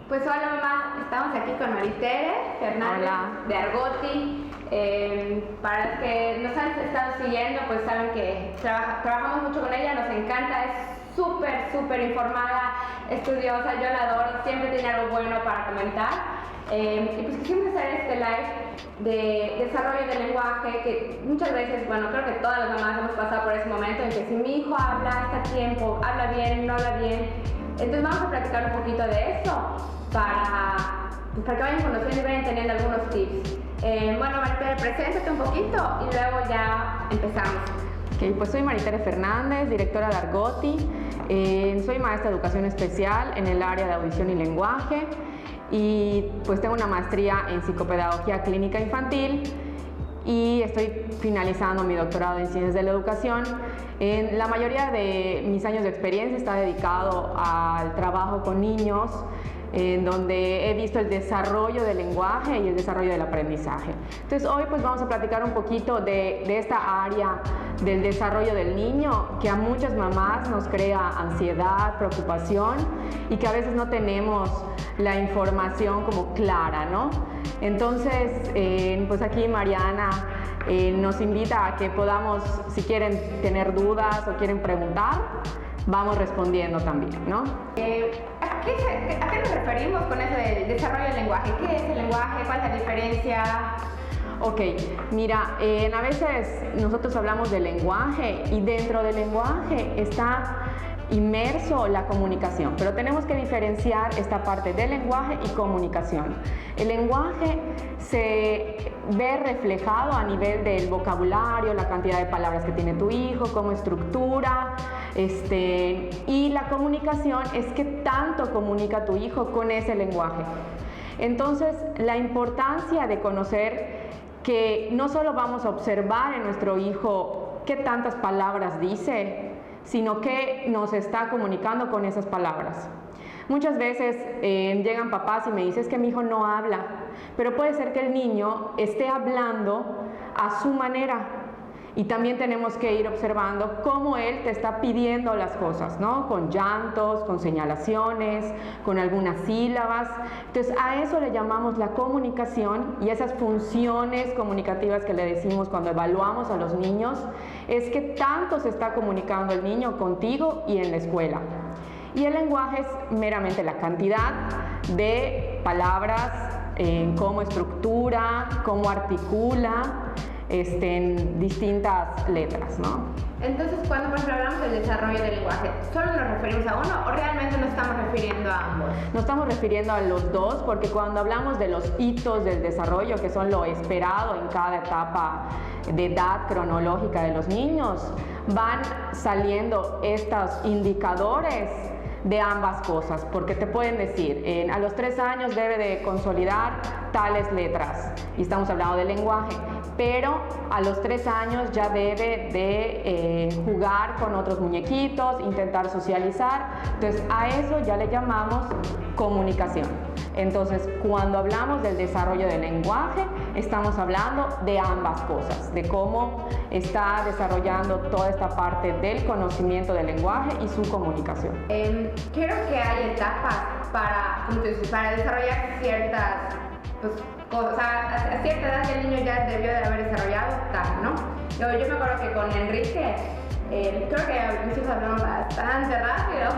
Pues hola mamá, estamos aquí con Maritere Fernández de Argoti. Para los que nos han estado siguiendo, pues saben que trabajamos mucho con ella, nos encanta, es súper informada, estudiosa, yo la adoro, siempre tiene algo bueno para comentar. Y pues quisimos hacer este live de desarrollo del lenguaje, que muchas veces, bueno, creo que todas las mamás hemos pasado por ese momento en que si mi hijo habla, está a tiempo, habla bien, no habla bien. Entonces vamos a platicar un poquito de eso para que vayan conociendo y vayan teniendo algunos tips. Bueno, Maritere, preséntate un poquito y luego ya empezamos. Okay, pues soy Maritere Fernández, directora de Argoti. Soy maestra de educación especial en el área de audición y lenguaje y pues tengo una maestría en psicopedagogía clínica infantil y estoy finalizando mi doctorado en ciencias de la educación. En la mayoría de mis años de experiencia está dedicado al trabajo con niños, en donde he visto el desarrollo del lenguaje y el desarrollo del aprendizaje. Entonces hoy pues vamos a platicar un poquito de esta área del desarrollo del niño, que a muchas mamás nos crea ansiedad, preocupación y que a veces no tenemos la información como clara, ¿no? Entonces pues aquí Mariana nos invita a que podamos, si quieren tener dudas o quieren preguntar, vamos respondiendo también, ¿no? ¿A qué nos referimos con eso del desarrollo del lenguaje? ¿Qué es el lenguaje? ¿Cuál es la diferencia? Ok, mira, a veces nosotros hablamos del lenguaje y dentro del lenguaje está inmerso la comunicación, pero tenemos que diferenciar esta parte del lenguaje y comunicación. El lenguaje se ve reflejado a nivel del vocabulario, la cantidad de palabras que tiene tu hijo, cómo estructura, y la comunicación es que tanto comunica tu hijo con ese lenguaje. Entonces, la importancia de conocer que no solo vamos a observar en nuestro hijo qué tantas palabras dice, sino que nos está comunicando con esas palabras. Muchas veces llegan papás y me dicen, es que mi hijo no habla, pero puede ser que el niño esté hablando a su manera. Y también tenemos que ir observando cómo él te está pidiendo las cosas, ¿no? Con llantos, con señalaciones, con algunas sílabas. Entonces a eso le llamamos la comunicación, y esas funciones comunicativas que le decimos cuando evaluamos a los niños es que tanto se está comunicando el niño contigo y en la escuela. Y el lenguaje es meramente la cantidad de palabras, cómo estructura, cómo articula, en distintas letras, ¿no? Entonces, cuando por ejemplo hablamos del desarrollo del lenguaje, ¿solo nos referimos a uno o realmente nos estamos refiriendo a ambos? Nos estamos refiriendo a los dos, porque cuando hablamos de los hitos del desarrollo, que son lo esperado en cada etapa de edad cronológica de los niños, van saliendo estos indicadores de ambas cosas, porque te pueden decir, a los 3 años debe de consolidar tales letras, y estamos hablando del lenguaje, pero a los 3 años ya debe de jugar con otros muñequitos, intentar socializar. Entonces a eso ya le llamamos comunicación. Entonces cuando hablamos del desarrollo del lenguaje, estamos hablando de ambas cosas, de cómo está desarrollando toda esta parte del conocimiento del lenguaje y su comunicación. Creo que hay etapas para desarrollar ciertas cosas. O sea, a cierta edad el niño ya debió de haber desarrollado tal, ¿no? Yo me acuerdo que con Enrique, creo que mis hijos hablaron bastante rápido,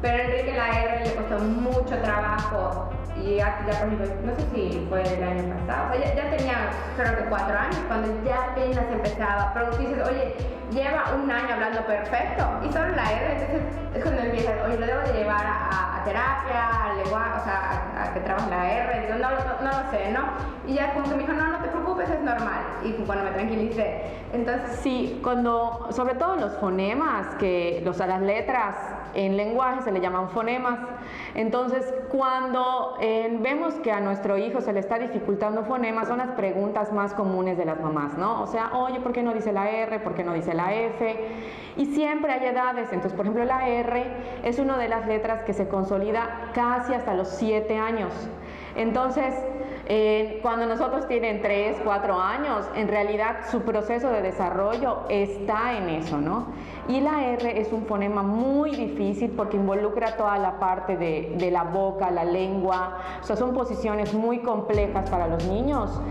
pero a Enrique la R le costó mucho trabajo. Y ya por ejemplo, no sé si fue el año pasado, o sea, ya tenía creo que 4 años, cuando ya apenas empezaba, pero tú dices, oye, lleva 1 año hablando perfecto, y solo la R, entonces es cuando empiezas, oye, lo debo de llevar a terapia, a lenguaje, o sea, a que trabaje la R, digo, no lo sé, ¿no? Y ya como que me dijo, no te preocupes, es normal, y cuando me tranquilicé, entonces... Sí, sobre todo los fonemas, a las letras en lenguaje se le llaman fonemas, entonces cuando vemos que a nuestro hijo se le está dificultando fonemas, son las preguntas más comunes de las mamás, ¿no? O sea, oye, ¿por qué no dice la R? ¿Por qué no dice la F? Y siempre hay edades. Entonces, por ejemplo, la R es una de las letras que se consolida casi hasta los 7 años. Entonces, Cuando nosotros tienen 3, 4 años, en realidad su proceso de desarrollo está en eso, ¿no? Y la R es un fonema muy difícil porque involucra toda la parte de la boca, la lengua, o sea, son posiciones muy complejas para los niños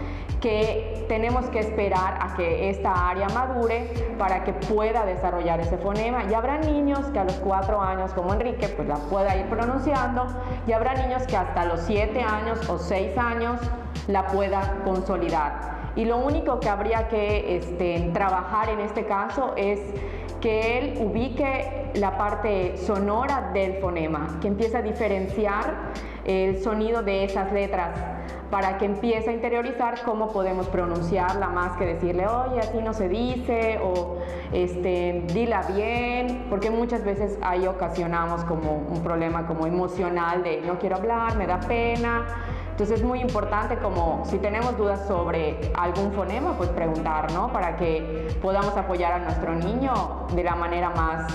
que tenemos que esperar a que esta área madure para que pueda desarrollar ese fonema. Y habrá niños que a los 4 años, como Enrique, pues la pueda ir pronunciando, y habrá niños que hasta los 7 años o 6 años la pueda consolidar. Y lo único que habría que trabajar en este caso es que él ubique la parte sonora del fonema, que empiece a diferenciar el sonido de esas letras, para que empiece a interiorizar cómo podemos pronunciarla, más que decirle, oye, así no se dice, o dila bien, porque muchas veces ahí ocasionamos como un problema como emocional de no quiero hablar, me da pena. Entonces es muy importante, como si tenemos dudas sobre algún fonema, pues preguntar, ¿no? Para que podamos apoyar a nuestro niño de la manera más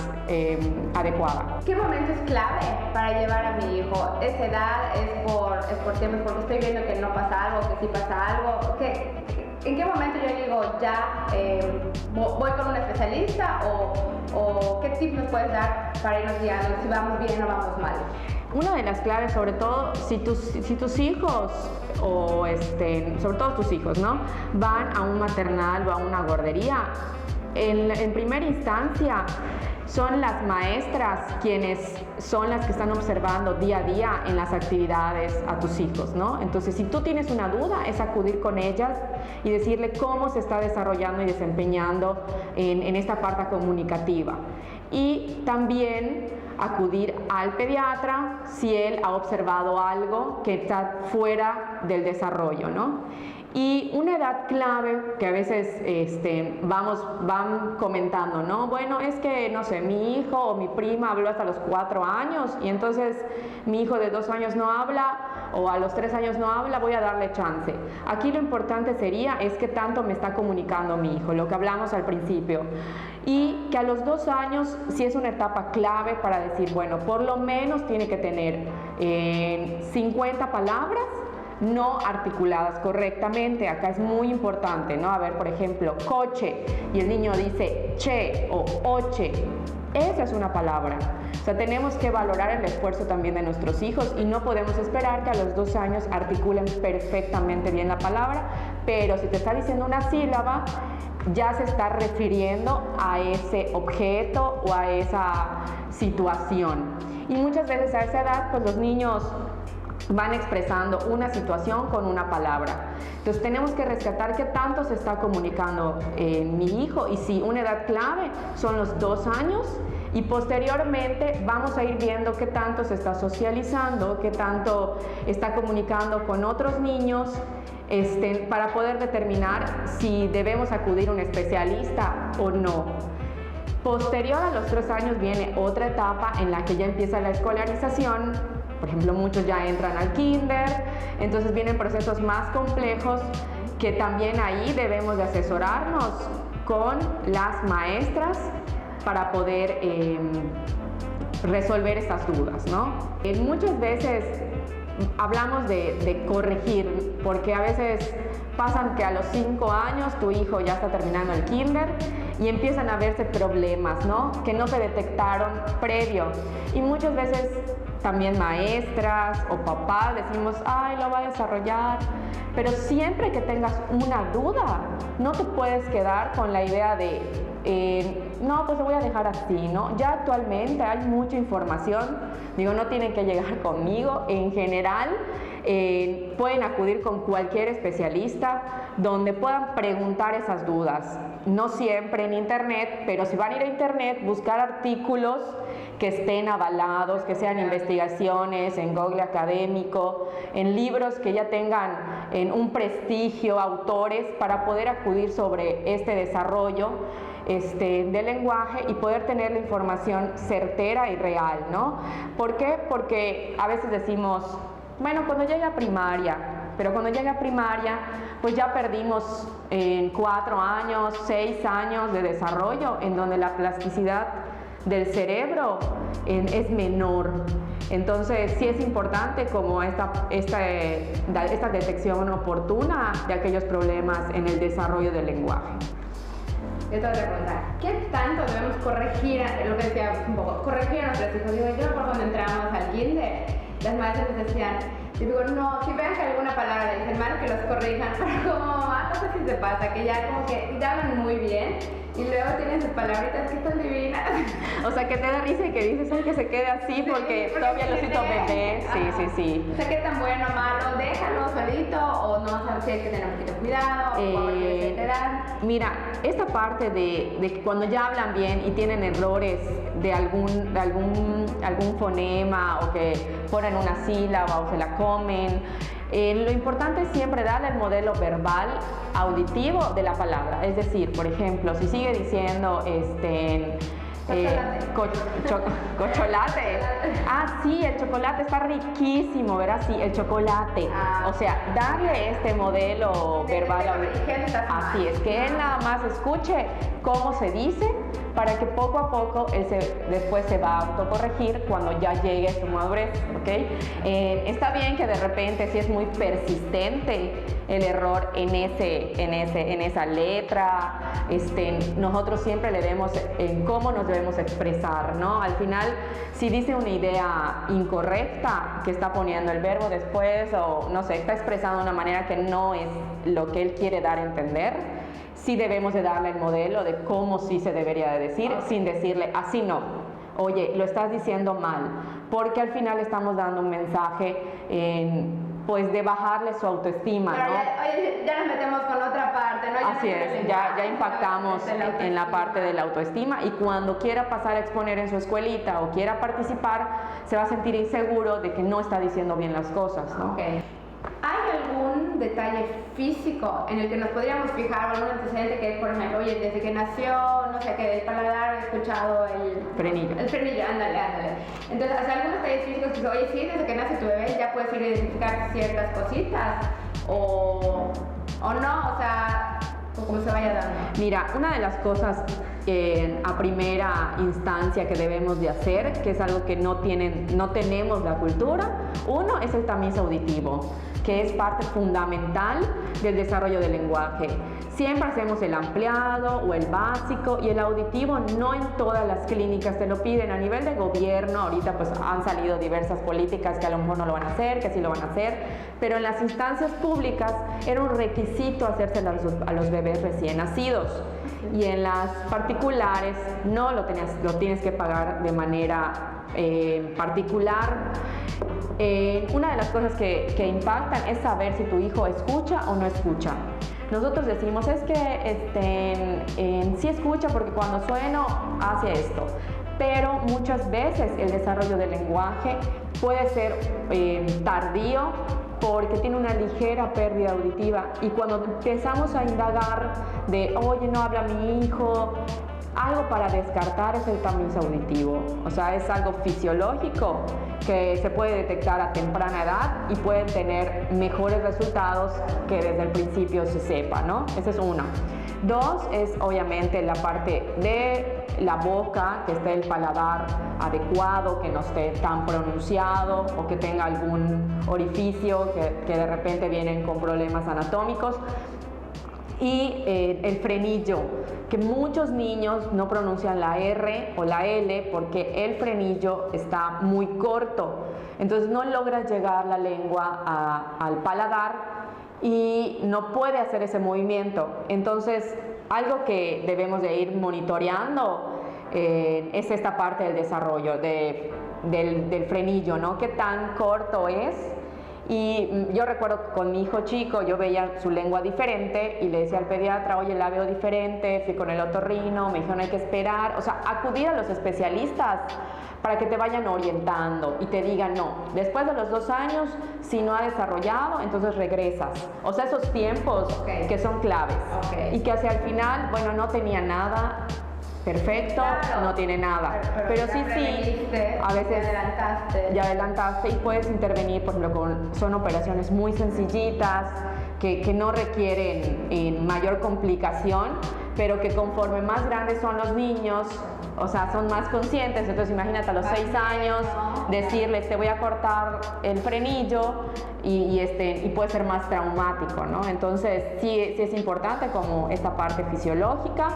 adecuada. ¿Qué momento es clave para llevar a mi hijo? ¿Es edad? ¿Es por tiempo? Porque estoy viendo que no pasa algo, que sí pasa algo. ¿En qué momento yo digo ya voy con un especialista o qué tips nos puedes dar para irnos guiando si vamos bien o vamos mal? Una de las claves, sobre todo, si tus hijos, o sobre todo tus hijos, ¿no?, van a un maternal o a una guardería, en primera instancia son las maestras quienes son las que están observando día a día en las actividades a tus hijos, ¿no? Entonces, si tú tienes una duda, es acudir con ellas y decirle cómo se está desarrollando y desempeñando en esta parte comunicativa. Y también acudir al pediatra si él ha observado algo que está fuera del desarrollo, ¿no? Y una edad clave que a veces van comentando, ¿no? Bueno, es que, no sé, mi hijo o mi prima habló hasta los 4 años y entonces mi hijo de 2 años no habla, o a los 3 años no habla, voy a darle chance. Aquí lo importante sería es que tanto me está comunicando mi hijo, lo que hablamos al principio. Y que a los 2 años sí es una etapa clave para decir, bueno, por lo menos tiene que tener 50 palabras no articuladas correctamente. Acá es muy importante, ¿no? A ver, por ejemplo, coche, y el niño dice che o oche. Esa es una palabra. O sea, tenemos que valorar el esfuerzo también de nuestros hijos y no podemos esperar que a los 2 años articulen perfectamente bien la palabra, pero si te está diciendo una sílaba, ya se está refiriendo a ese objeto o a esa situación. Y muchas veces a esa edad, pues los niños van expresando una situación con una palabra. Entonces tenemos que rescatar qué tanto se está comunicando mi hijo, y si una edad clave son los 2 años, y posteriormente vamos a ir viendo qué tanto se está socializando, qué tanto está comunicando con otros niños, para poder determinar si debemos acudir a un especialista o no. Posterior a los 3 años viene otra etapa en la que ya empieza la escolarización. Por ejemplo, muchos ya entran al kinder, entonces vienen procesos más complejos que también ahí debemos de asesorarnos con las maestras para poder resolver estas dudas, ¿no? Muchas veces hablamos de corregir, porque a veces pasan que a los 5 años tu hijo ya está terminando el kinder y empiezan a verse problemas, ¿no?, que no se detectaron previo. Y muchas veces también maestras o papás decimos, ay, lo va a desarrollar. Pero siempre que tengas una duda, no te puedes quedar con la idea de, no, pues lo voy a dejar así, ¿no? Ya actualmente hay mucha información, digo, no tienen que llegar conmigo. En general, pueden acudir con cualquier especialista donde puedan preguntar esas dudas. No siempre en internet, pero si van a ir a internet, buscar artículos que estén avalados, que sean investigaciones en Google académico, en libros que ya tengan un prestigio, autores, para poder acudir sobre este desarrollo del lenguaje y poder tener la información certera y real, ¿no? ¿Por qué? Porque a veces decimos, bueno, cuando llegue a primaria, pero cuando llegue a primaria, pues ya perdimos 4 años, 6 años de desarrollo, en donde la plasticidad del cerebro es menor. Entonces sí es importante como esta detección oportuna de aquellos problemas en el desarrollo del lenguaje. Yo te voy a preguntar, ¿qué tanto debemos corregir, lo que decíamos un poco, corregir a nuestros hijos? Digo, yo por cuando entramos al kinder, las maestras nos decían, yo digo, no, si vean que alguna palabra le dicen mal, que los corrijan, pero como mamá, no sé si te pasa, que ya como que ya hablan muy bien, y luego tienen sus palabritas que están divinas. O sea, que te da risa y que dices, ay, que se quede así porque todavía lo siento bebé. Sí. O sea, qué tan bueno o malo, déjalo solito o no, o sea, si hay que tener un poquito de cuidado, porque te dan. Mira, esta parte de que cuando ya hablan bien y tienen errores de algún fonema o que ponen una sílaba o se la comen, lo importante es siempre darle el modelo verbal auditivo de la palabra. Es decir, por ejemplo, si sigue diciendo cocholate. Ah, sí, el chocolate está riquísimo, ¿verdad? Sí, el chocolate. O sea, darle este modelo verbal auditivo. Así es, que él nada más escuche cómo se dice, para que poco a poco él después se va a autocorregir cuando ya llegue a su madurez, ¿ok? Está bien que de repente si es muy persistente el error en esa letra, nosotros siempre le vemos en cómo nos debemos expresar, ¿no? Al final, si dice una idea incorrecta, que está poniendo el verbo después o, no sé, está expresando de una manera que no es lo que él quiere dar a entender, sí debemos de darle el modelo de cómo sí se debería de decir, sin decirle así no, oye, lo estás diciendo mal, porque al final estamos dando un mensaje pues de bajarle su autoestima, pero ¿no? Ya nos metemos con otra parte, ¿no? Así es, ya impactamos en la parte de la autoestima, y cuando quiera pasar a exponer en su escuelita o quiera participar, se va a sentir inseguro de que no está diciendo bien las cosas, ¿no? Okay. ¿Hay algún detalle físico en el que nos podríamos fijar, o algún antecedente que, por ejemplo, oye, desde que nació, no sé, que del paladar he escuchado el frenillo? El frenillo, ándale. Entonces, ¿hay algunos detalles físicos que, oye, sí, desde que nace tu bebé ya puedes ir a identificar ciertas cositas? O no, o sea, o como se vaya dando. Mira, una de las cosas a primera instancia que debemos de hacer, que es algo que no tenemos la cultura, uno es el tamiz auditivo, que es parte fundamental del desarrollo del lenguaje. Siempre hacemos el ampliado o el básico, y el auditivo no en todas las clínicas te lo piden. A nivel de gobierno, ahorita pues han salido diversas políticas que a lo mejor no lo van a hacer, que sí lo van a hacer, pero en las instancias públicas era un requisito hacérselo a los bebés recién nacidos, y en las particulares no lo tienes que pagar de manera particular. Una de las cosas que impactan es saber si tu hijo escucha o no escucha. Nosotros decimos, es que sí escucha porque cuando sueno hace esto, pero muchas veces el desarrollo del lenguaje puede ser tardío porque tiene una ligera pérdida auditiva, y cuando empezamos a indagar de, oye, no habla mi hijo, algo para descartar es el tamiz auditivo. O sea, es algo fisiológico que se puede detectar a temprana edad y pueden tener mejores resultados que desde el principio se sepa, ¿no? Esa es una. Dos, es obviamente la parte de la boca, que esté el paladar adecuado, que no esté tan pronunciado o que tenga algún orificio que de repente vienen con problemas anatómicos. Y el frenillo, que muchos niños no pronuncian la R o la L porque el frenillo está muy corto, entonces no logra llegar la lengua al paladar y no puede hacer ese movimiento. Entonces, algo que debemos de ir monitoreando es esta parte del desarrollo del frenillo, ¿no? ¿Qué tan corto es? Y yo recuerdo con mi hijo chico, yo veía su lengua diferente y le decía al pediatra, oye, la veo diferente, fui con el otorrino, me dijeron hay que esperar. O sea, acudir a los especialistas para que te vayan orientando y te digan, no, después de los 2 años, si no ha desarrollado, entonces regresas. O sea, esos tiempos que son claves. Y que hacia el final, bueno, no tenía nada, perfecto, claro, no tiene nada, pero sí, a veces ya adelantaste y puedes intervenir, por ejemplo, son operaciones muy sencillitas que no requieren mayor complicación, pero que conforme más grandes son los niños, o sea, son más conscientes. Entonces imagínate a los 6 años decirles te voy a cortar el frenillo y puede ser más traumático, ¿no? Entonces sí es importante como esta parte fisiológica.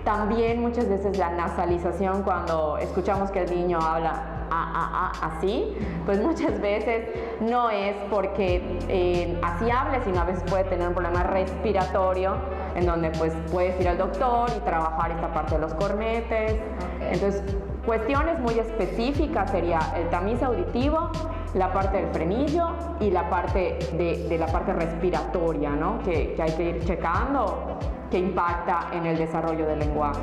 También muchas veces la nasalización, cuando escuchamos que el niño habla así, pues muchas veces no es porque así hable, sino a veces puede tener un problema respiratorio, en donde pues puedes ir al doctor y trabajar esta parte de los cornetes. Entonces, cuestiones muy específicas sería el tamiz auditivo, la parte del frenillo y la parte de la parte respiratoria, ¿no? Que hay que ir checando, que impacta en el desarrollo del lenguaje.